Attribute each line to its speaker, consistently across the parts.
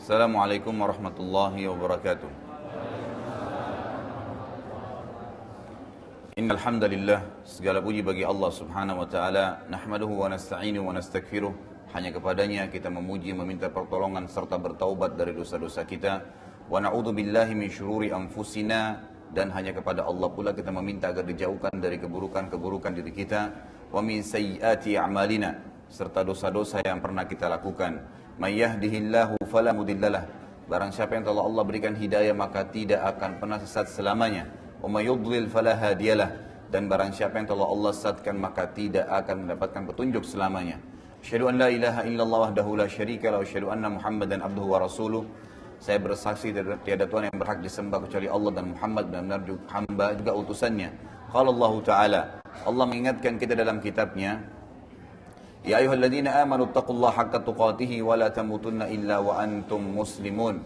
Speaker 1: Assalamualaikum warahmatullahi wabarakatuh. Innal hamdalillah, segala puji bagi Allah Subhanahu wa taala, nahmaduhu wa nasta'inuhu wa nastaghfiruh. Hanya kepadanya kita memuji, meminta pertolongan serta bertaubat dari dosa-dosa kita. Wa na'udzu billahi min syururi anfusina, dan hanya kepada Allah pula kita meminta agar dijauhkan dari keburukan-keburukan diri kita. Wa min sayyiati a'malina, serta dosa-dosa yang pernah kita lakukan. May yahdihillahu fala mudhillalah, barang siapa yang telah Allah berikan hidayah maka tidak akan pernah sesat selamanya. Wa may yudlil fala hadiyalah, dan barang siapa yang telah Allah sesatkan maka tidak akan mendapatkan petunjuk selamanya. Asyhadu an la ilaha illallah wahdahu la syarika lahu wa asyhadu anna Muhammadan abduhu wa rasuluh. Saya bersaksi tiada Tuhan yang berhak disembah kecuali Allah, dan Muhammad benar-benar hamba juga utusannya. Qala Allah Ta'ala, Allah mengingatkan kita dalam kitabnya, Ya ayyuhalladzina amanu taqullaha haqqa tuqatih wa la tamutunna illa wa antum muslimun.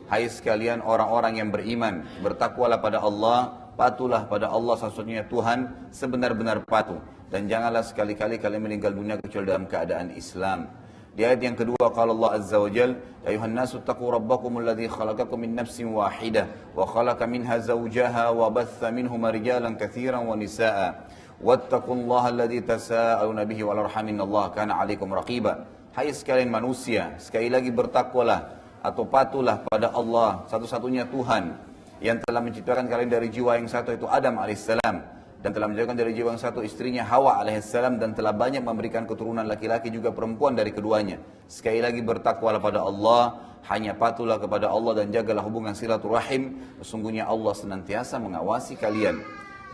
Speaker 1: Hai sekalian orang-orang yang beriman, bertakwalah pada Allah, patuhlah pada Allah sesungguhnya Tuhan sebenar-benar patuh, dan janganlah sekali-kali kalian meninggal dunia kecuali dalam keadaan Islam. Di ayat yang kedua, qala Allah azza wa jalla, ya ayuhan nasu taqu rabbakumul ladzi khalaqakum min nafsin wahidah wa khalaqa minha zawjaha wa batha minhuma rijalan katsiran wa nisaa'a wattaqullaha alladzi tasaaluna bihi wal arham innallaha kana 'alaikum raqiba. Hai sekalian manusia, sekali lagi bertakwalah atau patuhlah pada Allah satu-satunya Tuhan yang telah menciptakan kalian dari jiwa yang satu, itu Adam alaihissalam, dan telah menjadikan dari jiwa yang satu istrinya Hawa alaihissalam, dan telah banyak memberikan keturunan laki-laki juga perempuan dari keduanya. Sekali lagi bertakwalah pada Allah, hanya patuhlah kepada Allah dan jagalah hubungan silaturahim, sesungguhnya Allah senantiasa mengawasi kalian.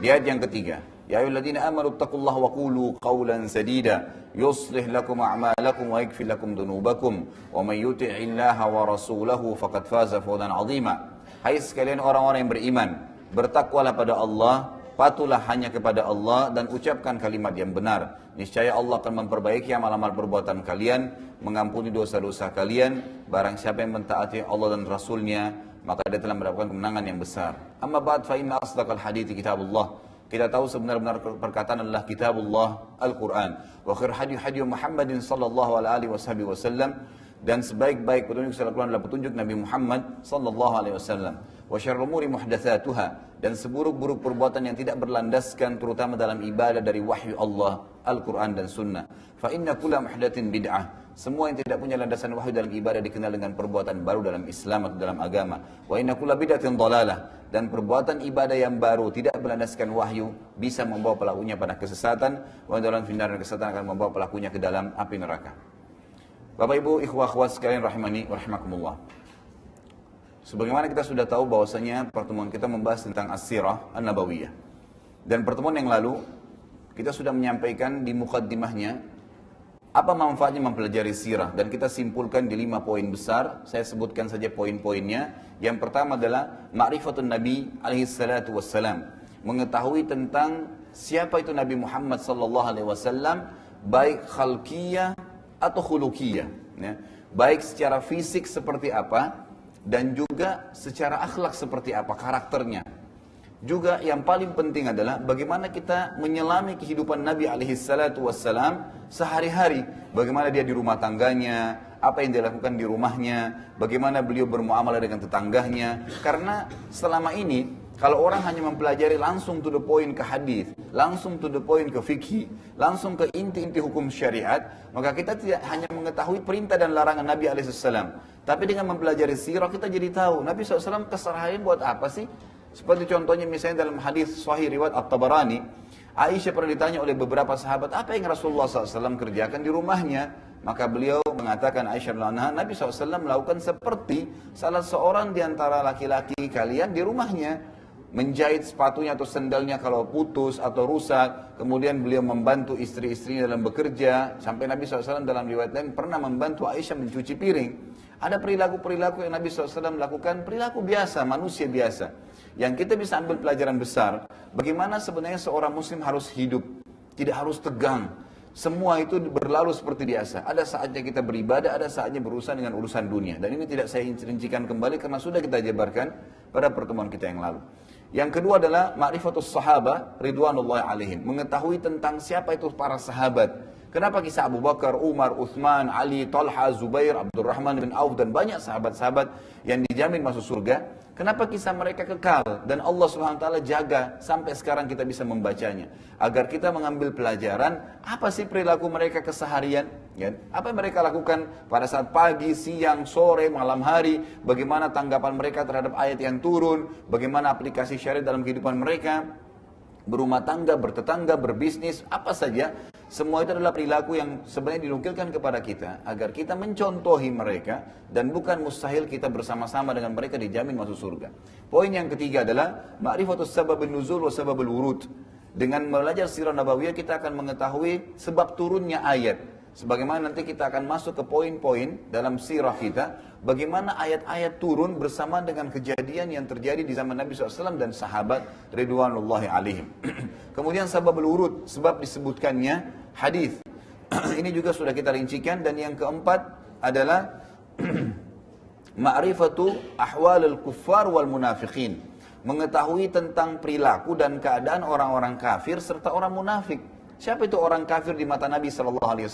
Speaker 1: Di ayat yang ketiga, Ya ayyuhalladzina amanu taqullaha wa qulu qawlan sadida yuslih lakum a'malakum wa yaghfir lakum dhunubakum wa may yuti'illaha wa rasulahu faqad faza fawzan 'azima. Hai sekalian orang-orang yang beriman, bertakwalah pada Allah, patuhlah hanya kepada Allah dan ucapkan kalimat yang benar. Niscaya Allah akan memperbaiki amal-amal perbuatan kalian, mengampuni dosa-dosa kalian. Barang siapa yang mentaati Allah dan Rasulnya, maka dia telah mendapatkan kemenangan yang besar. Amma ba'd fa inna asdaqal hadithi kitabullah. Kita tahu sebenar-benar perkataan adalah kitabullah, Al-Quran. Wa khair hadi Muhammadin sallallahu alaihi wasallam, dan sebaik-baik petunjuk setelah Al-Quran adalah petunjuk Nabi Muhammad sallallahu alaihi wasallam. Wa syarrul umuri muhdatsatuha, dan seburuk-buruk perbuatan yang tidak berlandaskan terutama dalam ibadah dari wahyu Allah, Al-Quran dan Sunnah. Fa inna kulla muhdatsin bid'ah. Semua yang tidak punya landasan wahyu dalam ibadah dikenal dengan perbuatan baru dalam Islam atau dalam agama. Wa inna kulla bid'atin dhalalah, dan perbuatan ibadah yang baru tidak berlandaskan wahyu bisa membawa pelakunya pada kesesatan. Wa dalam finnar, dan kesesatan akan membawa pelakunya ke dalam api neraka. Bapak Ibu, ikhwah akhwat sekalian rahimani wa rahimakumullah. Sebagaimana kita sudah tahu bahwasanya pertemuan kita membahas tentang as-sirah an-nabawiyah. Dan pertemuan yang lalu kita sudah menyampaikan di muqaddimahnya apa manfaatnya mempelajari sirah, dan kita simpulkan di 5 poin besar. Saya sebutkan saja poin-poinnya. Yang pertama adalah ma'rifatun Nabi alaihi salatu wassalam, mengetahui tentang siapa itu Nabi Muhammad sallallahu alaihi wasallam, baik khalqiyah atau khuluqiyah, ya. Baik secara fisik seperti apa, dan juga secara akhlak seperti apa karakternya. Juga yang paling penting adalah bagaimana kita menyelami kehidupan Nabi alaihi salatu wassalam sehari-hari. Bagaimana dia di rumah tangganya, apa yang dia lakukan di rumahnya, bagaimana beliau bermuamalah dengan tetangganya. Karena selama ini kalau orang hanya mempelajari langsung to the point ke hadis, langsung to the point ke fikih, langsung ke inti-inti hukum syariat, maka kita tidak hanya mengetahui perintah dan larangan Nabi alaihi salam. Tapi dengan mempelajari sirah kita jadi tahu Nabi SAW keseharian buat apa sih. Seperti contohnya misalnya dalam hadis sahih riwayat At-Tabarani, Aisyah pernah ditanya oleh beberapa sahabat, apa yang Rasulullah SAW kerjakan di rumahnya? Maka beliau mengatakan, Aisyah radhiyallahu anha, Nabi SAW melakukan seperti salah seorang di antara laki-laki kalian di rumahnya, menjahit sepatunya atau sendalnya kalau putus atau rusak. Kemudian beliau membantu istri-istrinya dalam bekerja, sampai Nabi SAW dalam riwayat lain pernah membantu Aisyah mencuci piring. Ada perilaku-perilaku yang Nabi SAW lakukan, perilaku biasa, manusia biasa, yang kita bisa ambil pelajaran besar. Bagaimana sebenarnya seorang muslim harus hidup, tidak harus tegang. Semua itu berlalu seperti biasa. Ada saatnya kita beribadah, ada saatnya berurusan dengan urusan dunia. Dan ini tidak saya rincikan kembali karena sudah kita jabarkan pada pertemuan kita yang lalu. Yang kedua adalah ma'rifatus sahabah ridwanullahi alaihim, mengetahui tentang siapa itu para sahabat. Kenapa kisah Abu Bakar, Umar, Uthman, Ali, Talha, Zubair, Abdurrahman bin Auf dan banyak sahabat-sahabat yang dijamin masuk surga? Kenapa kisah mereka kekal dan Allah SWT jaga sampai sekarang kita bisa membacanya? Agar kita mengambil pelajaran, apa sih perilaku mereka keseharian? Ya, apa yang mereka lakukan pada saat pagi, siang, sore, malam hari? Bagaimana tanggapan mereka terhadap ayat yang turun? Bagaimana aplikasi syariat dalam kehidupan mereka? Berumah tangga, bertetangga, berbisnis, apa saja. Semua itu adalah perilaku yang sebenarnya dinukilkan kepada kita agar kita mencontohi mereka dan bukan mustahil kita bersama-sama dengan mereka dijamin masuk surga. Poin yang ketiga adalah ma'rifatus sababun nuzul wa sababul wurud. Dengan belajar sirah nabawiyah kita akan mengetahui sebab turunnya ayat. Sebagaimana nanti kita akan masuk ke poin-poin dalam sirah kita, bagaimana ayat-ayat turun bersama dengan kejadian yang terjadi di zaman Nabi SAW dan sahabat ridwanullahi alaihim. Kemudian sababul wurud, sebab disebutkannya hadis. Ini juga sudah kita rincikan. Dan yang keempat adalah ma'rifatu ahwalul kuffar wal munafiqin, mengetahui tentang perilaku dan keadaan orang-orang kafir serta orang munafik. Siapa itu orang kafir di mata Nabi SAW?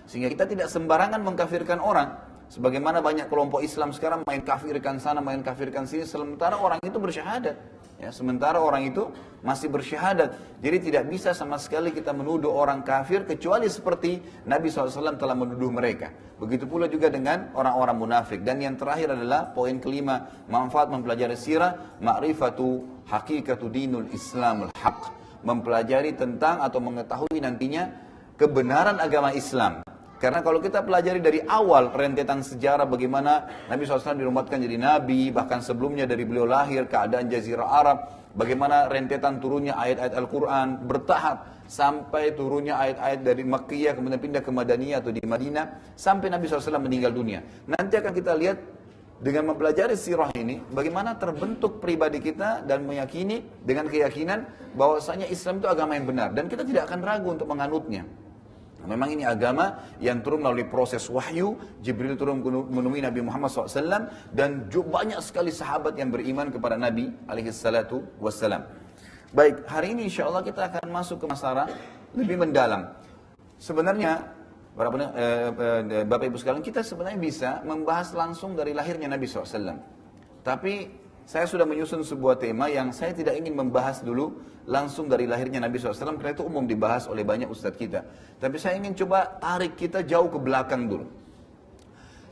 Speaker 1: Sehingga kita tidak sembarangan mengkafirkan orang. Sebagaimana banyak kelompok Islam sekarang main kafirkan sana, main kafirkan sini, sementara orang itu bersyahadat. Ya, sementara orang itu masih bersyahadat. Jadi tidak bisa sama sekali kita menuduh orang kafir kecuali seperti Nabi SAW telah menuduh mereka. Begitu pula juga dengan orang-orang munafik. Dan yang terakhir adalah poin kelima, manfaat mempelajari sirah, ma'rifatu hakikatu dinul Islamul haq. Mempelajari tentang atau mengetahui nantinya kebenaran agama Islam. Karena kalau kita pelajari dari awal rentetan sejarah bagaimana Nabi SAW dirumatkan jadi Nabi, bahkan sebelumnya dari beliau lahir, keadaan Jazirah Arab, bagaimana rentetan turunnya ayat-ayat Al-Quran bertahap, sampai turunnya ayat-ayat dari Makkiyah, kemudian pindah ke Madaniyah atau di Madinah, sampai Nabi SAW meninggal dunia. Nanti akan kita lihat dengan mempelajari sirah ini, bagaimana terbentuk pribadi kita dan meyakini dengan keyakinan bahwasanya Islam itu agama yang benar. Dan kita tidak akan ragu untuk menganutnya. Memang ini agama yang turun melalui proses wahyu, Jibril turun menemui Nabi Muhammad SAW, dan banyak sekali sahabat yang beriman kepada Nabi SAW. Baik, hari ini insya Allah kita akan masuk ke masalah lebih mendalam. Sebenarnya, Bapak Ibu sekalian, kita sebenarnya bisa membahas langsung dari lahirnya Nabi SAW. Tapi saya sudah menyusun sebuah tema yang saya tidak ingin membahas dulu langsung dari lahirnya Nabi SAW, karena itu umum dibahas oleh banyak ustadz kita. Tapi saya ingin coba tarik kita jauh ke belakang dulu.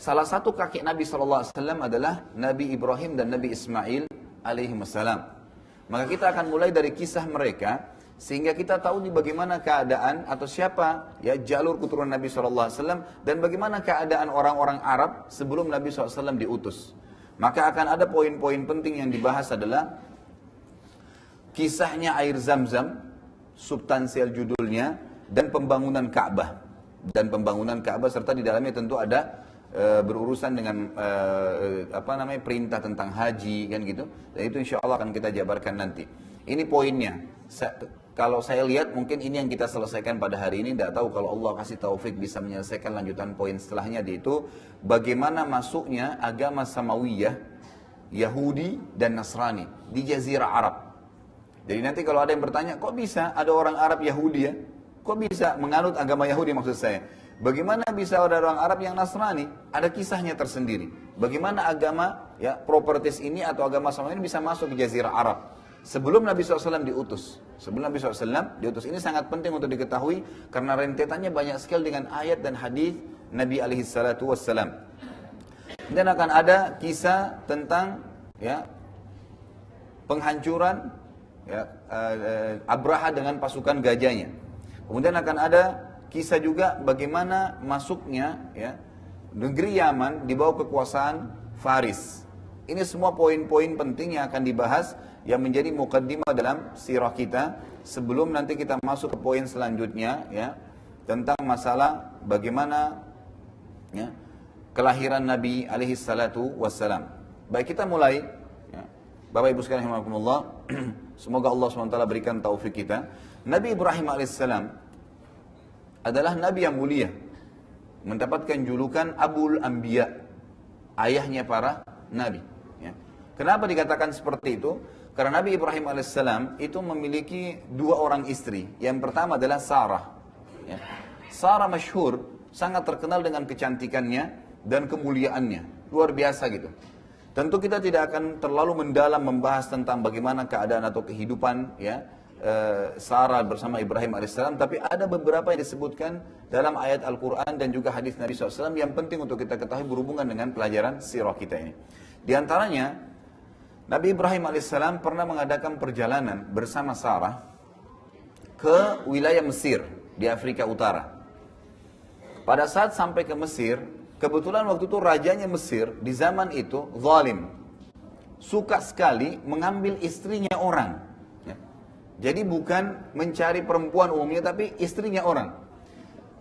Speaker 1: Salah satu kakek Nabi SAW adalah Nabi Ibrahim dan Nabi Ismail alaihissalam. Maka kita akan mulai dari kisah mereka, sehingga kita tahu nih bagaimana keadaan atau siapa ya jalur keturunan Nabi SAW dan bagaimana keadaan orang-orang Arab sebelum Nabi SAW diutus. Maka akan ada poin-poin penting yang dibahas adalah kisahnya air Zam-Zam, substansial judulnya, dan pembangunan Ka'bah. Dan pembangunan Ka'bah serta di dalamnya tentu ada berurusan dengan perintah tentang haji kan gitu. Dan itu insya Allah akan kita jabarkan nanti. Ini poinnya. Kalau saya lihat mungkin ini yang kita selesaikan pada hari ini. Tidak tahu kalau Allah kasih taufik bisa menyelesaikan lanjutan poin setelahnya, yaitu bagaimana masuknya agama Samawiyah, Yahudi dan Nasrani di Jazirah Arab. Jadi nanti kalau ada yang bertanya, kok bisa ada orang Arab Yahudi ya? Kok bisa menganut agama Yahudi maksud saya? Bagaimana bisa ada orang Arab yang Nasrani? Ada kisahnya tersendiri. Bagaimana agama ya properties ini atau agama Samawi ini bisa masuk ke Jazirah Arab sebelum Nabi SAW diutus. Sebelum Nabi SAW diutus. Ini sangat penting untuk diketahui karena rentetannya banyak sekali dengan ayat dan hadis Nabi SAW. Dan akan ada kisah tentang ya penghancuran ya, Abraha dengan pasukan gajahnya. Kemudian akan ada kisah juga bagaimana masuknya ya negeri Yaman di bawah kekuasaan Faris. Ini semua poin-poin penting yang akan dibahas yang menjadi mukaddimah dalam sirah kita sebelum nanti kita masuk ke poin selanjutnya ya tentang masalah bagaimana ya kelahiran Nabi alaihi salatu wassalam. Baik, kita mulai ya. Bapak Ibu sekalian rahimakumullah, semoga Allah SWT berikan taufik kita. Nabi Ibrahim alaihissalam adalah nabi yang mulia, mendapatkan julukan Abul Anbiya, ayahnya para nabi ya. Kenapa dikatakan seperti itu? Karena Nabi Ibrahim alaihissalam itu memiliki dua orang istri. Yang pertama adalah Sarah ya. Sarah masyhur, sangat terkenal dengan kecantikannya dan kemuliaannya. Luar biasa gitu. Tentu kita tidak akan terlalu mendalam membahas tentang bagaimana keadaan atau kehidupan ya Sarah bersama Ibrahim alaihissalam, tapi ada beberapa yang disebutkan dalam ayat Al-Quran dan juga hadis Nabi SAW yang penting untuk kita ketahui berhubungan dengan pelajaran sirah kita ini. Di antaranya, Nabi Ibrahim alaihissalam pernah mengadakan perjalanan bersama Sarah ke wilayah Mesir di Afrika Utara. Pada saat sampai ke Mesir, kebetulan waktu itu rajanya Mesir di zaman itu zalim, suka sekali mengambil istrinya orang. Ya. Jadi bukan mencari perempuan umumnya, tapi istrinya orang.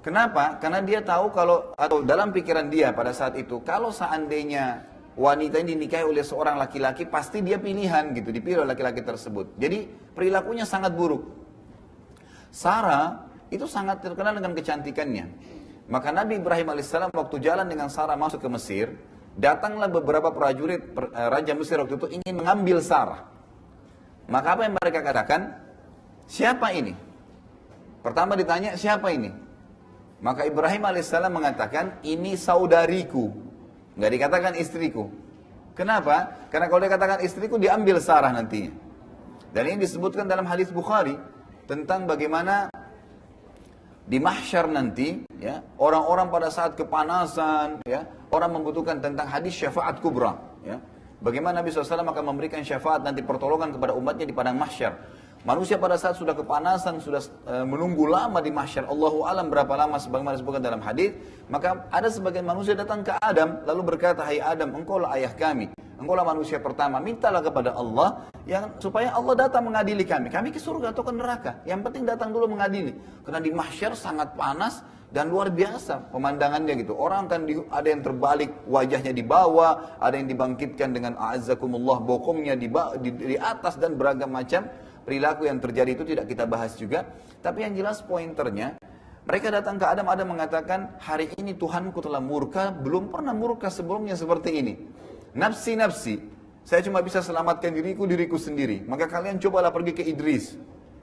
Speaker 1: Kenapa? Karena dia tahu kalau, atau dalam pikiran dia pada saat itu, kalau seandainya wanita ini dinikahi oleh seorang laki-laki, pasti dia pilihan gitu, dipilih oleh laki-laki tersebut. Jadi perilakunya sangat buruk. Sarah itu sangat terkenal dengan kecantikannya. Maka Nabi Ibrahim alaihissalam waktu jalan dengan Sarah masuk ke Mesir, datanglah beberapa prajurit Raja Mesir waktu itu ingin mengambil Sarah. Maka apa yang mereka katakan? Siapa ini? Pertama ditanya, siapa ini? Maka Ibrahim alaihissalam mengatakan, ini saudariku. Nggak dikatakan istriku. Kenapa? Karena kalau dikatakan istriku, diambil Sarah nantinya. Dan ini disebutkan dalam hadis Bukhari tentang bagaimana di mahsyar nanti, ya, orang-orang pada saat kepanasan, ya, orang membutuhkan tentang hadis syafaat kubra, ya. Bagaimana Nabi SAW akan memberikan syafaat nanti pertolongan kepada umatnya di padang mahsyar. Manusia pada saat sudah kepanasan, sudah menunggu lama di mahsyar, Allahu alam berapa lama sebagaimana disebutkan dalam hadis, maka ada sebagian manusia datang ke Adam lalu berkata, "Hai Adam, engkaulah ayah kami. Engkaulah manusia pertama, mintalah kepada Allah yang supaya Allah datang mengadili kami. Kami ke surga atau ke neraka. Yang penting datang dulu mengadili." Karena di mahsyar sangat panas dan luar biasa pemandangannya gitu. Orang kan ada yang terbalik wajahnya di bawah, ada yang dibangkitkan dengan a'azzakumullah bokongnya di atas dan beragam macam perilaku yang terjadi itu tidak kita bahas juga. Tapi yang jelas pointernya, mereka datang ke Adam, Adam mengatakan, hari ini Tuhanku telah murka, belum pernah murka sebelumnya seperti ini. Nafsi, nafsi, saya cuma bisa selamatkan diriku sendiri. Maka kalian cobalah pergi ke Idris.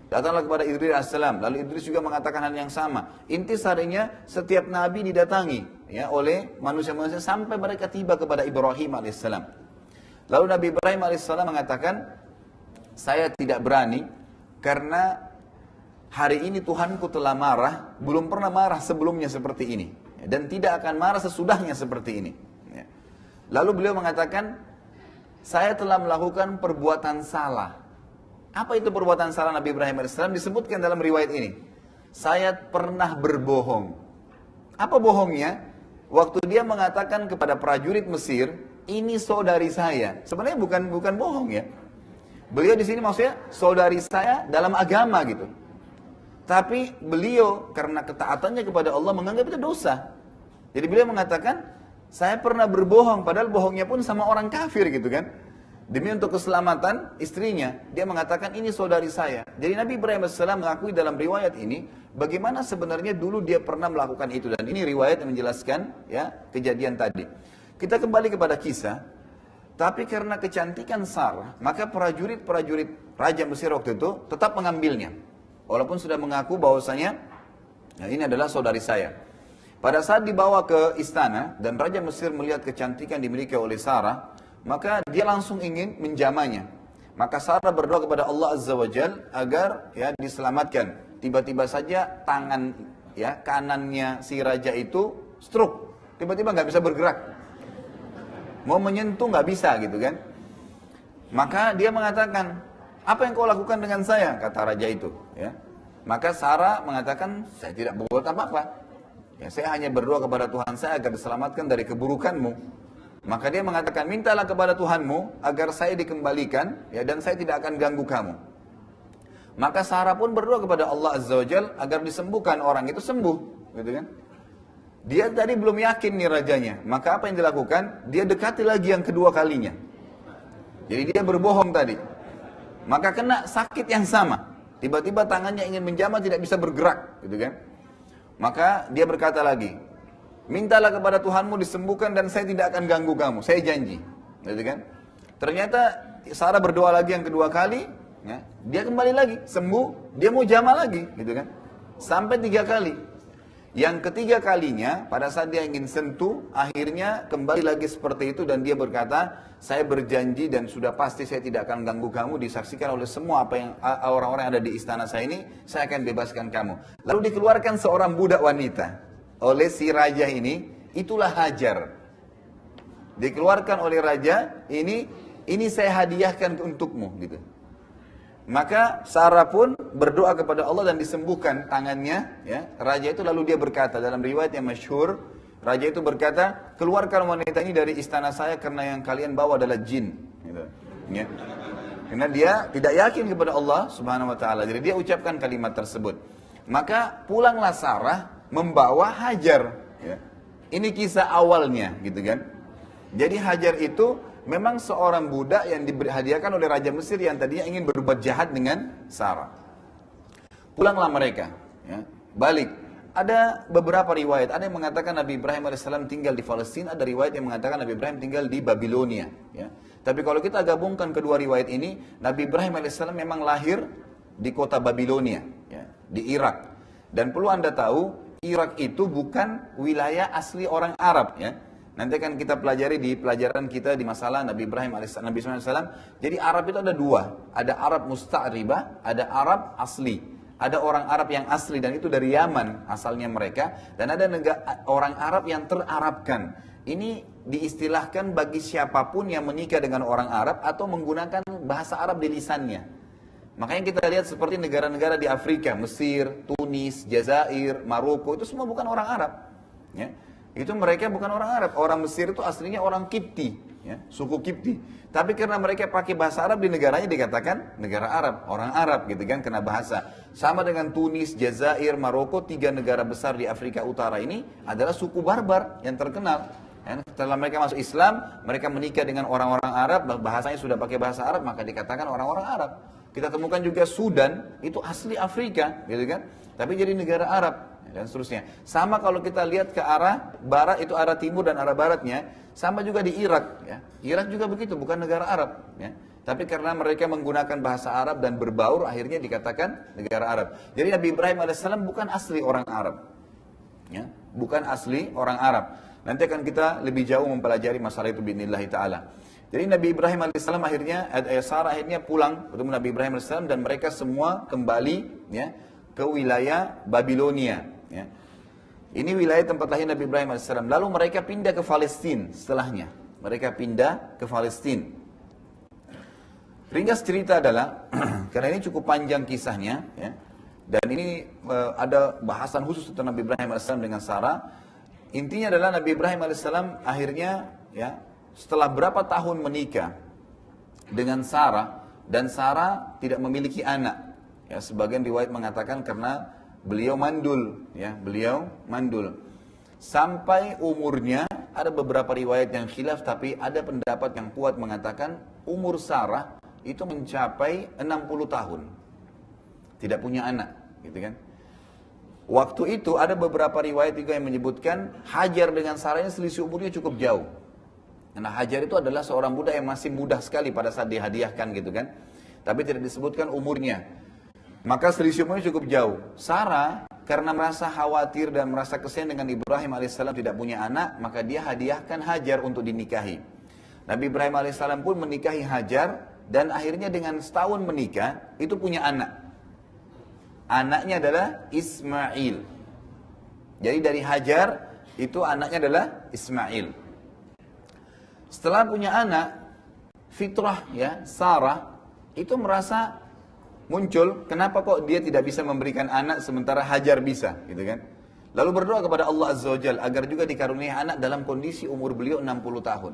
Speaker 1: Datanglah kepada Idris AS. Lalu Idris juga mengatakan hal yang sama. Intisarinya setiap nabi didatangi ya, oleh manusia-manusia sampai mereka tiba kepada Ibrahim AS. Lalu Nabi Ibrahim AS mengatakan, saya tidak berani karena hari ini Tuhanku telah marah, belum pernah marah sebelumnya seperti ini. Dan tidak akan marah sesudahnya seperti ini. Lalu beliau mengatakan, saya telah melakukan perbuatan salah. Apa itu perbuatan salah Nabi Ibrahim AS? Disebutkan dalam riwayat ini. Saya pernah berbohong. Apa bohongnya? Waktu dia mengatakan kepada prajurit Mesir, ini saudari saya. Sebenarnya bukan bohong ya. Beliau di sini maksudnya saudari saya dalam agama gitu. Tapi beliau karena ketaatannya kepada Allah menganggap itu dosa. Jadi beliau mengatakan, saya pernah berbohong, padahal bohongnya pun sama orang kafir gitu kan. Demi untuk keselamatan istrinya, dia mengatakan ini saudari saya. Jadi Nabi Ibrahim AS mengakui dalam riwayat ini, bagaimana sebenarnya dulu dia pernah melakukan itu. Dan ini riwayat yang menjelaskan ya kejadian tadi. Kita kembali kepada kisah, tapi karena kecantikan Sarah, maka prajurit Raja Mesir waktu itu tetap mengambilnya. Walaupun sudah mengaku bahwasanya nah ini adalah saudari saya. Pada saat dibawa ke istana dan Raja Mesir melihat kecantikan dimiliki oleh Sarah, maka dia langsung ingin menjamahnya. Maka Sarah berdoa kepada Allah Azza wa Jal agar ya diselamatkan. Tiba-tiba saja tangan ya kanannya si raja itu stroke, tiba-tiba nggak bisa bergerak. Mau menyentuh nggak bisa gitu kan. Maka dia mengatakan, apa yang kau lakukan dengan saya? Kata raja itu. Ya. Maka Sarah mengatakan, saya tidak berbuat apa-apa. Ya, saya hanya berdoa kepada Tuhan saya agar diselamatkan dari keburukanmu. Maka dia mengatakan, mintalah kepada Tuhanmu agar saya dikembalikan ya, dan saya tidak akan ganggu kamu. Maka Sarah pun berdoa kepada Allah Azza wa Jal agar disembuhkan orang itu sembuh. Gitu kan? Dia tadi belum yakin nih rajanya. Maka apa yang dilakukan? Dia dekati lagi yang kedua kalinya. Jadi dia berbohong tadi. Maka kena sakit yang sama. Tiba-tiba tangannya ingin menjamah tidak bisa bergerak. Gitu kan? Maka dia berkata lagi, mintalah kepada Tuhanmu disembuhkan dan saya tidak akan ganggu kamu, saya janji. Gitu kan? Ternyata Sarah berdoa lagi yang kedua kali, ya, dia kembali lagi, sembuh, dia mau jamah lagi, gitu kan? Sampai 3 kali. Yang ketiga kalinya, pada saat dia ingin sentuh, akhirnya kembali lagi seperti itu dan dia berkata, saya berjanji dan sudah pasti saya tidak akan ganggu kamu, disaksikan oleh semua apa yang orang-orang yang ada di istana saya ini, saya akan bebaskan kamu. Lalu dikeluarkan seorang budak wanita oleh si raja ini, itulah Hajar. Dikeluarkan oleh raja, ini saya hadiahkan untukmu gitu. Maka Sarah pun berdoa kepada Allah dan disembuhkan tangannya. Ya. Raja itu lalu dia berkata, dalam riwayat yang masyhur, raja itu berkata, keluarkan wanita ini dari istana saya karena yang kalian bawa adalah jin. Gitu. Ya. Karena dia tidak yakin kepada Allah Subhanahu Wa Taala. Jadi dia ucapkan kalimat tersebut. Maka pulanglah Sarah membawa Hajar. Ya. Ini kisah awalnya, gitu kan? Jadi Hajar itu memang seorang budak yang dihadiahkan oleh Raja Mesir yang tadinya ingin berbuat jahat dengan Sarah. Pulanglah mereka, ya, balik. Ada beberapa riwayat, ada yang mengatakan Nabi Ibrahim AS tinggal di Palestina, ada riwayat yang mengatakan Nabi Ibrahim tinggal di Babilonia. Ya. Tapi kalau kita gabungkan kedua riwayat ini, Nabi Ibrahim AS memang lahir di kota Babilonia, ya, di Irak. Dan perlu Anda tahu, Irak itu bukan wilayah asli orang Arab, ya. Nanti akan kita pelajari di pelajaran kita di masalah Nabi Ibrahim AS. Jadi Arab itu ada dua. Ada Arab musta'ribah, ada Arab asli. Ada orang Arab yang asli dan itu dari Yaman asalnya mereka. Dan ada orang Arab yang terarabkan. Ini diistilahkan bagi siapapun yang menikah dengan orang Arab atau menggunakan bahasa Arab di lisannya. Makanya kita lihat seperti negara-negara di Afrika, Mesir, Tunis, Jazair, Maroko, itu semua bukan orang Arab. Ya. Itu mereka bukan orang Arab. Orang Mesir itu aslinya orang Kipti, ya, suku Kipti. Tapi karena mereka pakai bahasa Arab di negaranya dikatakan negara Arab, orang Arab gitu kan, kena bahasa. Sama dengan Tunis, Jazair, Maroko, 3 negara besar di Afrika Utara ini adalah suku barbar yang terkenal. Ya, setelah mereka masuk Islam, mereka menikah dengan orang-orang Arab, bahasanya sudah pakai bahasa Arab, maka dikatakan orang-orang Arab. Kita temukan juga Sudan, itu asli Afrika, gitu kan? Tapi jadi negara Arab. Dan seterusnya. Sama kalau kita lihat ke arah barat, itu arah timur dan arah baratnya, sama juga di Irak. Ya. Irak juga begitu, bukan negara Arab. Ya. Tapi karena mereka menggunakan bahasa Arab dan berbaur, akhirnya dikatakan negara Arab. Jadi Nabi Ibrahim AS bukan asli orang Arab. Ya. Bukan asli orang Arab. Nanti akan kita lebih jauh mempelajari masalah itu bi'idznillah ta'ala. Jadi Nabi Ibrahim AS akhirnya, Sarah akhirnya pulang ketemu Nabi Ibrahim AS dan mereka semua kembali, ya, ke wilayah Babilonia. Ya. Ini wilayah tempat lahir Nabi Ibrahim AS. Lalu mereka pindah ke Palestina setelahnya. Mereka pindah ke Palestina. Ringkas cerita adalah, karena ini cukup panjang kisahnya, ya, dan ini ada bahasan khusus tentang Nabi Ibrahim AS dengan Sarah. Intinya adalah Nabi Ibrahim AS akhirnya, ya, setelah berapa tahun menikah dengan Sarah, dan Sarah tidak memiliki anak. Ya, sebagian riwayat mengatakan karena beliau mandul, ya, beliau mandul. Sampai umurnya, ada beberapa riwayat yang khilaf, tapi ada pendapat yang kuat mengatakan umur Sarah itu mencapai 60 tahun. Tidak punya anak, gitu kan. Waktu itu ada beberapa riwayat juga yang menyebutkan Hajar dengan Sarah ini selisih umurnya cukup jauh. Karena Hajar itu adalah seorang budak yang masih muda sekali pada saat dihadiahkan, gitu kan. Tapi tidak disebutkan umurnya. Maka selisih umurnya cukup jauh. Sarah karena merasa khawatir dan merasa kesian dengan Ibrahim alaihissalam tidak punya anak, maka dia hadiahkan Hajar untuk dinikahi. Nabi Ibrahim alaihissalam pun menikahi Hajar dan akhirnya dengan setahun menikah itu punya anak. Anaknya adalah Ismail. Jadi dari Hajar itu anaknya adalah Ismail. Setelah punya anak, fitrah, ya, Sarah itu merasa muncul, kenapa kok dia tidak bisa memberikan anak sementara Hajar bisa, gitu kan? Lalu berdoa kepada Allah Azza wa Jalla agar juga dikaruniai anak dalam kondisi umur beliau 60 tahun.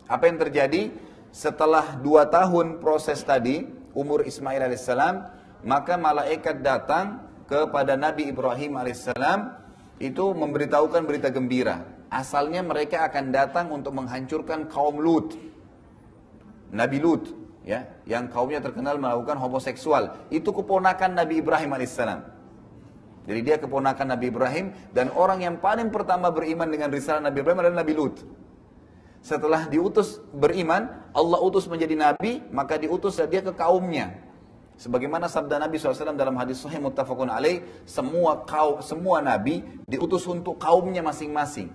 Speaker 1: Apa yang terjadi? Setelah 2 tahun proses tadi, umur Ismail alaihissalam, maka malaikat datang kepada Nabi Ibrahim alaihissalam itu memberitahukan berita gembira. Asalnya mereka akan datang untuk menghancurkan kaum Lut, Nabi Lut, ya, yang kaumnya terkenal melakukan homoseksual. Itu keponakan Nabi Ibrahim alaihissalam. Jadi dia keponakan Nabi Ibrahim dan orang yang paling pertama beriman dengan risalah Nabi Ibrahim adalah Nabi Lut. Setelah diutus beriman, Allah utus menjadi nabi, maka diutus dia ke kaumnya. Sebagaimana sabda Nabi SAW dalam hadis sahih muttafaqun alaih, semua nabi diutus untuk kaumnya masing-masing.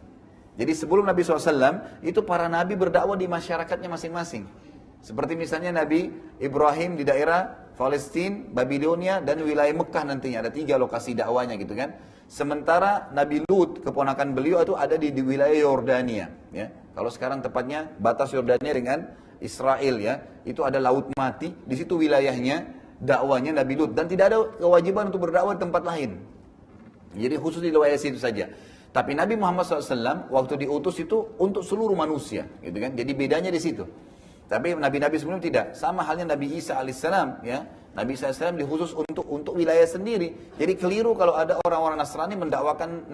Speaker 1: Jadi sebelum Nabi SAW, itu para nabi berdakwah di masyarakatnya masing-masing. Seperti misalnya Nabi Ibrahim di daerah Palestina, Babilonia, dan wilayah Mekah nantinya. Ada 3 lokasi dakwanya gitu kan. Sementara Nabi Lut, keponakan beliau itu ada di wilayah Yordania. Ya. Kalau sekarang tepatnya batas Yordania dengan Israel ya. Itu ada Laut Mati, di situ wilayahnya dakwanya Nabi Lut. Dan tidak ada kewajiban untuk berdakwah di tempat lain. Jadi khusus di wilayah situ saja. Tapi Nabi Muhammad SAW waktu diutus itu untuk seluruh manusia, gitu kan? Jadi bedanya di situ. Tapi nabi-nabi sebelumnya tidak. Sama halnya Nabi Isa alaihissalam, ya. Nabi Isa alaihissalam dikhusus untuk wilayah sendiri. Jadi keliru kalau ada orang-orang Nasrani mendakwakan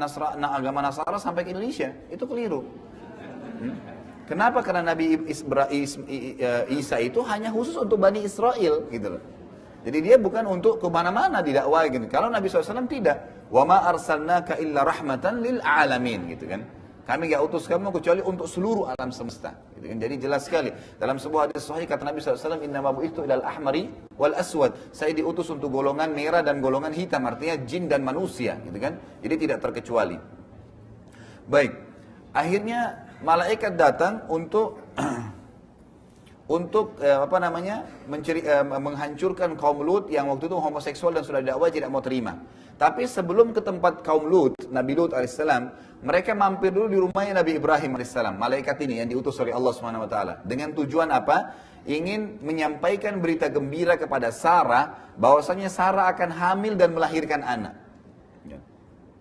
Speaker 1: agama Nasara sampai ke Indonesia. Itu keliru. Kenapa? Karena Nabi Isa itu hanya khusus untuk Bani Israel, gitu loh. Jadi dia bukan untuk kemana-mana didakwai gitu. Kalau Nabi SAW tidak. Wa ma arsalnaka illa rahmatan lil alamin, gitu kan. Kami gak utus kamu kecuali untuk seluruh alam semesta. Gitu kan? Jadi jelas sekali. Dalam sebuah hadis sahih kata Nabi SAW, innama bu'ithu ilal ahmari wal aswad. Saya diutus untuk golongan merah dan golongan hitam. Artinya jin dan manusia. Gitu kan? Jadi tidak terkecuali. Baik. Akhirnya malaikat datang untuk menghancurkan kaum Lut yang waktu itu homoseksual dan sudah dakwah tidak mau terima. Tapi sebelum ke tempat kaum Lut, Nabi Lut alaihissalam, mereka mampir dulu di rumahnya Nabi Ibrahim alaihissalam. Malaikat ini yang diutus oleh Allah Subhanahu wa taala. Dengan tujuan apa? Ingin menyampaikan berita gembira kepada Sarah bahwasanya Sarah akan hamil dan melahirkan anak.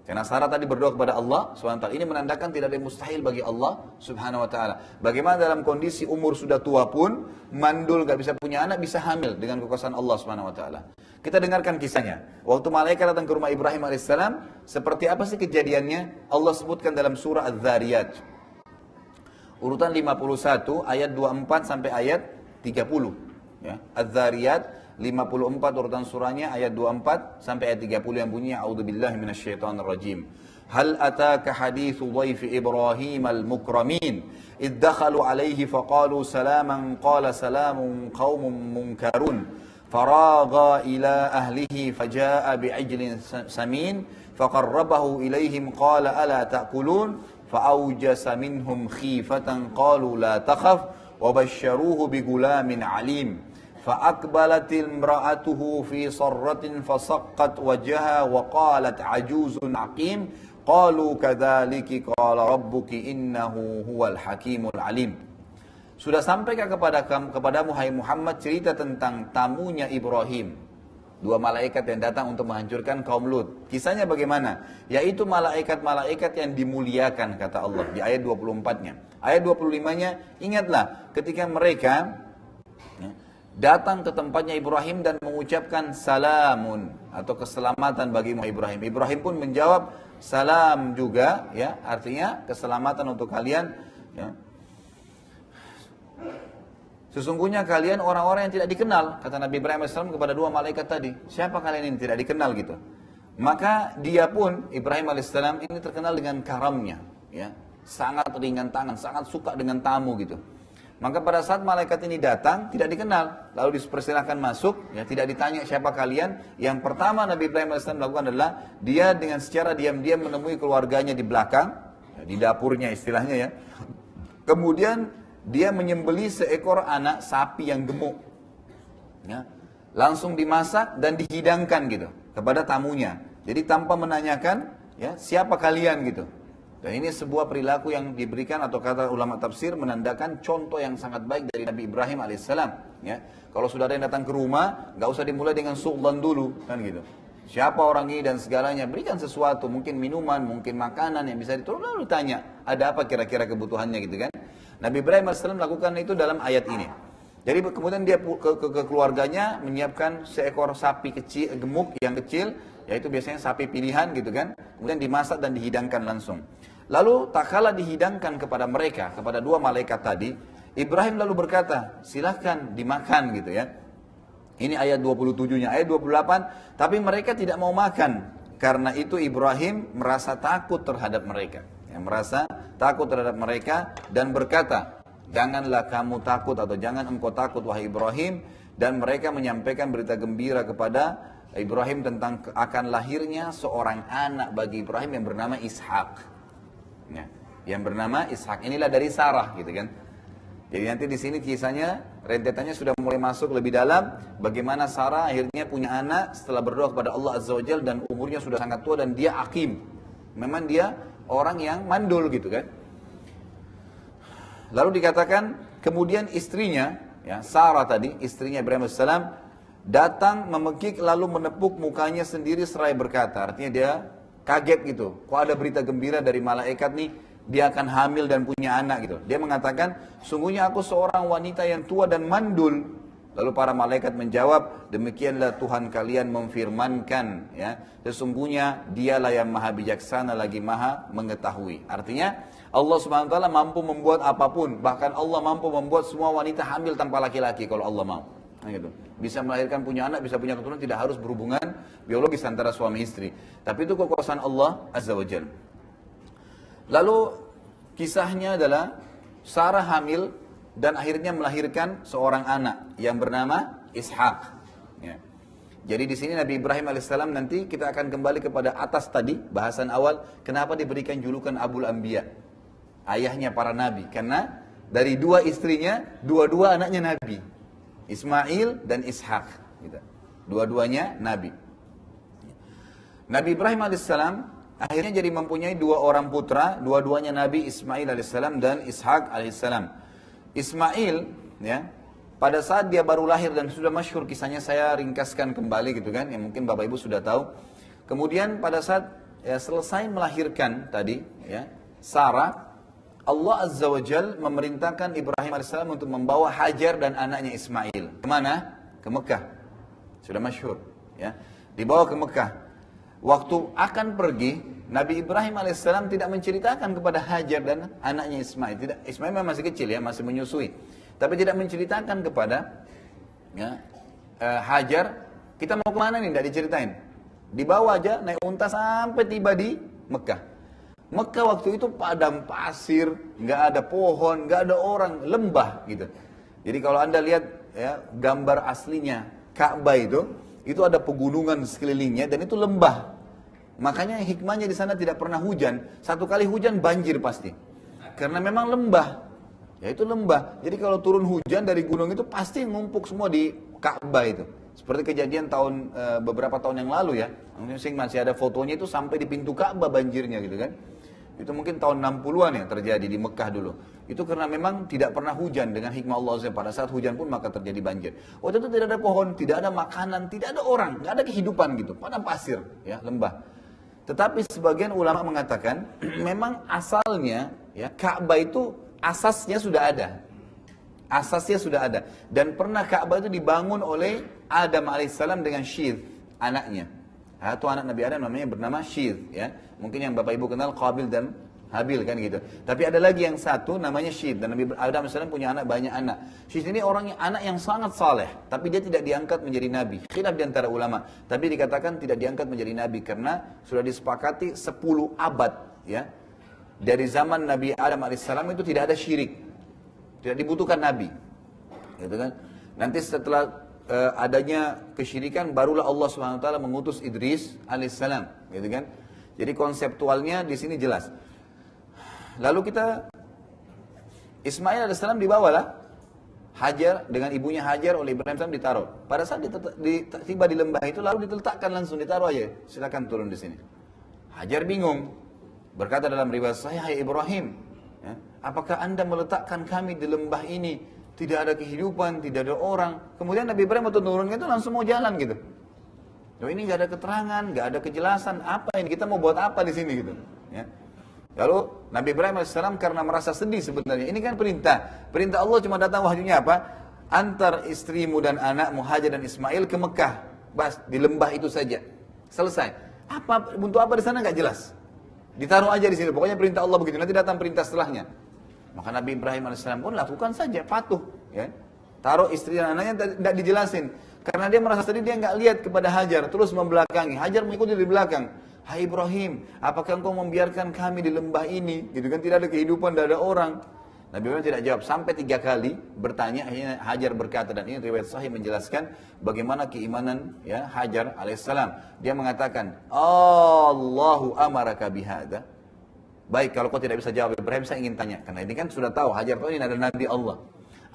Speaker 1: Karena Sarah tadi berdoa kepada Allah SWT. Ini menandakan tidak ada yang mustahil bagi Allah Subhanahu wa ta'ala. Bagaimana dalam kondisi umur sudah tua pun, mandul gak bisa punya anak, bisa hamil dengan kekuasaan Allah Subhanahu wa ta'ala. Kita dengarkan kisahnya. Waktu malaikat datang ke rumah Ibrahim alaihissalam, seperti apa sih kejadiannya? Allah sebutkan dalam surah Az-Zariyat. Urutan 51 ayat 24 sampai ayat 30. Ya. Az-Zariyat 54 urutan surahnya ayat 24 sampai ayat 30 yang bunyinya a'udzubillahi minasyaitonir rajim. Hal ataka haditsu dhaifi Ibrahim al-mukramin id dakhalu alayhi faqalu salaman qala salamun qaumun munkarun faragha ila ahlihi fajaa bi'ajlin samin faqarrabahu ilayhim qala ala ta'kulun fa'awjasa minhum khifatan qalu la takhaf wa basyaruhu bigulamin alim. فأقبلت امرأته في صرة فصقت وجهها وقالت عجوز عقيم قالوا كذلك قال ربك إنه هو الحكيم العليم. Sudah sampaikah kepadamu hai Muhammad cerita tentang tamunya Ibrahim, 2 malaikat yang datang untuk menghancurkan kaum Lut. Kisahnya bagaimana? Yaitu malaikat-malaikat yang dimuliakan kata Allah di ayat 24-nya. Ayat 25-nya, ingatlah ketika mereka datang ke tempatnya Ibrahim dan mengucapkan salamun atau keselamatan bagi Ibrahim. Ibrahim pun menjawab salam juga, ya, artinya keselamatan untuk kalian. Ya. Sesungguhnya kalian orang-orang yang tidak dikenal, kata Nabi Ibrahim AS kepada 2 malaikat tadi. Siapa kalian ini tidak dikenal gitu? Maka dia pun Ibrahim AS ini terkenal dengan karamnya, ya, sangat ringan tangan, sangat suka dengan tamu gitu. Maka pada saat malaikat ini datang, tidak dikenal, lalu dipersilahkan masuk, ya, tidak ditanya siapa kalian. Yang pertama Nabi Ibrahim AS melakukan adalah, dia dengan secara diam-diam menemui keluarganya di belakang, ya, di dapurnya istilahnya ya. Kemudian dia menyembelih seekor anak sapi yang gemuk, ya, langsung dimasak dan dihidangkan gitu kepada tamunya. Jadi tanpa menanyakan, ya, siapa kalian gitu. Dan ini sebuah perilaku yang diberikan atau kata ulama tafsir menandakan contoh yang sangat baik dari Nabi Ibrahim alaihissalam. Ya, kalau sudah ada yang datang ke rumah, nggak usah dimulai dengan su'lan dulu, kan gitu. Siapa orang ini dan segalanya, berikan sesuatu, mungkin minuman, mungkin makanan yang bisa ditolong, lalu tanya, ada apa kira-kira kebutuhannya gitu kan. Nabi Ibrahim alaihissalam melakukan itu dalam ayat ini. Jadi kemudian dia ke keluarganya menyiapkan seekor sapi kecil, gemuk yang kecil, yaitu biasanya sapi pilihan gitu kan. Kemudian dimasak dan dihidangkan langsung. Lalu tak kala dihidangkan kepada mereka, kepada 2 malaikat tadi, Ibrahim lalu berkata, silahkan dimakan gitu ya. Ini ayat 27-nya, ayat 28, tapi mereka tidak mau makan. Karena itu Ibrahim merasa takut terhadap mereka. Ya, merasa takut terhadap mereka dan berkata, janganlah kamu takut atau jangan engkau takut wahai Ibrahim. Dan mereka menyampaikan berita gembira kepada Ibrahim tentang akan lahirnya seorang anak bagi Ibrahim yang bernama Ishak. Ya, yang bernama Ishak. Inilah dari Sarah, gitu kan. Jadi nanti di sini kisahnya, rentetannya sudah mulai masuk lebih dalam. Bagaimana Sarah akhirnya punya anak setelah berdoa kepada Allah Azza wa Jalla dan umurnya sudah sangat tua dan dia akim. Memang dia orang yang mandul, gitu kan. Lalu dikatakan kemudian istrinya, ya, Sarah tadi, istrinya Ibrahim AS, datang memekik lalu menepuk mukanya sendiri seraya berkata, artinya dia kaget gitu, kok ada berita gembira dari malaikat nih, dia akan hamil dan punya anak gitu. Dia mengatakan, sungguhnya aku seorang wanita yang tua dan mandul. Lalu para malaikat menjawab, demikianlah Tuhan kalian memfirmankan, ya, sesungguhnya dialah yang maha bijaksana lagi maha mengetahui. Artinya Allah Subhanahu wa taala mampu membuat apapun, bahkan Allah mampu membuat semua wanita hamil tanpa laki-laki kalau Allah mau. Nah, gitu. Bisa melahirkan punya anak, bisa punya keturunan, tidak harus berhubungan biologis antara suami istri. Tapi itu kekuasaan Allah Azza wa Jalla. Lalu kisahnya adalah Sarah hamil dan akhirnya melahirkan seorang anak yang bernama Ishak. Ya. Jadi di sini Nabi Ibrahim alaihissalam, nanti kita akan kembali kepada atas tadi bahasan awal, kenapa diberikan julukan Abul Anbiya, ayahnya para nabi, karena dari dua istrinya, dua-dua anaknya nabi, Ismail dan Ishak. Gitu. Dua-duanya nabi. Nabi Ibrahim alaihissalam akhirnya jadi mempunyai dua orang putra, dua-duanya nabi, Ismail alaihissalam dan Ishak alaihissalam. Ismail, ya, pada saat dia baru lahir dan sudah masyhur kisahnya, saya ringkaskan kembali gitu kan, yang mungkin Bapak Ibu sudah tahu. Kemudian pada saat ya, selesai melahirkan tadi, ya, Sarah, Allah Azza wa Jal memerintahkan Ibrahim AS untuk membawa Hajar dan anaknya Ismail. Kemana? Ke Mekah. Sudah masyhur, ya. Dibawa ke Mekah. Waktu akan pergi, Nabi Ibrahim AS tidak menceritakan kepada Hajar dan anaknya Ismail. Tidak, Ismail memang masih kecil, ya, masih menyusui. Tapi tidak menceritakan kepada, ya, Hajar, kita mau kemana nih, tidak diceritain. Dibawa aja, naik unta sampai tiba di Mekah. Mekah waktu itu padang pasir, nggak ada pohon, nggak ada orang, lembah gitu. Jadi kalau Anda lihat, ya, gambar aslinya Ka'bah itu ada pegunungan sekelilingnya dan itu lembah. Makanya hikmahnya di sana tidak pernah hujan. Satu kali hujan banjir pasti. Karena memang lembah. Ya itu lembah. Jadi kalau turun hujan dari gunung itu pasti ngumpuk semua di Ka'bah itu. Seperti kejadian beberapa tahun yang lalu, ya. Mungkin masih ada fotonya itu sampai di pintu Ka'bah banjirnya gitu kan. Itu mungkin tahun 60-an yang terjadi di Mekah dulu. Itu karena memang tidak pernah hujan, dengan hikmah Allah. Pada saat hujan pun maka terjadi banjir. Waktu itu tidak ada pohon, tidak ada makanan, tidak ada orang, nggak ada kehidupan gitu. Padang pasir, ya, lembah. Tetapi sebagian ulama mengatakan memang asalnya, ya, Ka'bah itu asasnya sudah ada. Asasnya sudah ada. Dan pernah Ka'bah itu dibangun oleh Adam alaihissalam dengan Syith, anaknya. Atau anak Nabi Adam namanya bernama Syith, ya. Mungkin yang Bapak Ibu kenal Qabil dan Habil kan gitu. Tapi ada lagi yang satu namanya Syith, dan Nabi Adam alaihissalam punya banyak anak. Syith ini anak yang sangat saleh, tapi dia tidak diangkat menjadi nabi. Khilaf di antara ulama, tapi dikatakan tidak diangkat menjadi nabi karena sudah disepakati 10 abad, ya. Dari zaman Nabi Adam alaihissalam itu tidak ada syirik. Tidak dibutuhkan nabi. Gitu kan? Nanti setelah adanya kesyirikan barulah Allah Subhanahu wa taala mengutus Idris alaihissalam, gitu kan? Jadi konseptualnya di sini jelas. Lalu Ismail alaihissalam dibawalah Hajar dengan ibunya Hajar oleh Ibrahim alaihissalam ditaruh. Pada saat tiba di lembah itu lalu diletakkan langsung, ditaruh aja. Silakan turun di sini. Hajar bingung. Berkata dalam riwayat saya, hai Ibrahim, ya, apakah anda meletakkan kami di lembah ini? Tidak ada kehidupan, tidak ada orang. Kemudian Nabi Ibrahim waktu turunnya itu langsung mau jalan gitu. Loh, ini nggak ada keterangan, nggak ada kejelasan. Apa ini? Kita mau buat apa di sini gitu? Ya. Lalu Nabi Ibrahim AS karena merasa sedih sebenarnya. Ini kan perintah. Perintah Allah cuma datang wahyunya apa? Antar istrimu dan anakmu Hajar dan Ismail ke Mekah. Bas, di lembah itu saja. Selesai. Apa untuk apa di sana nggak jelas. Ditaruh aja di sini. Pokoknya perintah Allah begitu. Nanti datang perintah setelahnya. Maka Nabi Ibrahim AS pun lakukan saja, patuh. Ya. Taruh istri dan anaknya, tidak dijelasin. Karena dia merasa sedih, dia nggak lihat kepada Hajar, terus membelakangi. Hajar mengikuti di belakang. Hai Ibrahim, apakah engkau membiarkan kami di lembah ini? Gitu kan, tidak ada kehidupan, tidak ada orang. Nabi Ibrahim tidak jawab sampai 3 kali bertanya. Akhirnya Hajar berkata, dan ini riwayat sahih menjelaskan bagaimana keimanan ya Hajar alaihissalam. Dia mengatakan, Allahu amaraka bihada. Baik, kalau kau tidak bisa jawab Ibrahim, saya ingin tanya. Karena ini kan sudah tahu, Hajar tahu ini ada Nabi Allah.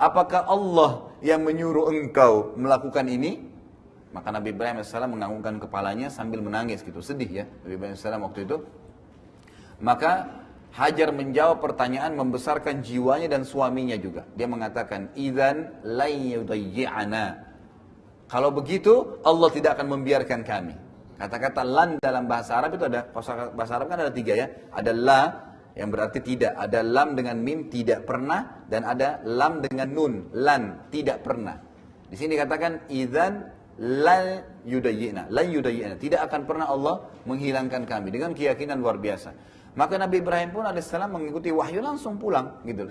Speaker 1: Apakah Allah yang menyuruh engkau melakukan ini? Maka Nabi Ibrahim AS menganggukkan kepalanya sambil menangis gitu, sedih ya Nabi Ibrahim AS waktu itu. Maka Hajar menjawab pertanyaan membesarkan jiwanya dan suaminya juga. Dia mengatakan, idzan la yudayyi'ana. Kalau begitu Allah tidak akan membiarkan kami. Kata-kata lan dalam bahasa Arab itu ada, bahasa Arab kan ada 3 ya. Ada la yang berarti tidak, ada lam dengan mim tidak pernah, dan ada lam dengan nun lan tidak pernah. Di sini dikatakan idzan la yudayyi'na, la yudayyi'na, tidak akan pernah Allah menghilangkan kami, dengan keyakinan luar biasa. Maka Nabi Ibrahim pun alaihissalam mengikuti wahyu langsung pulang gitu.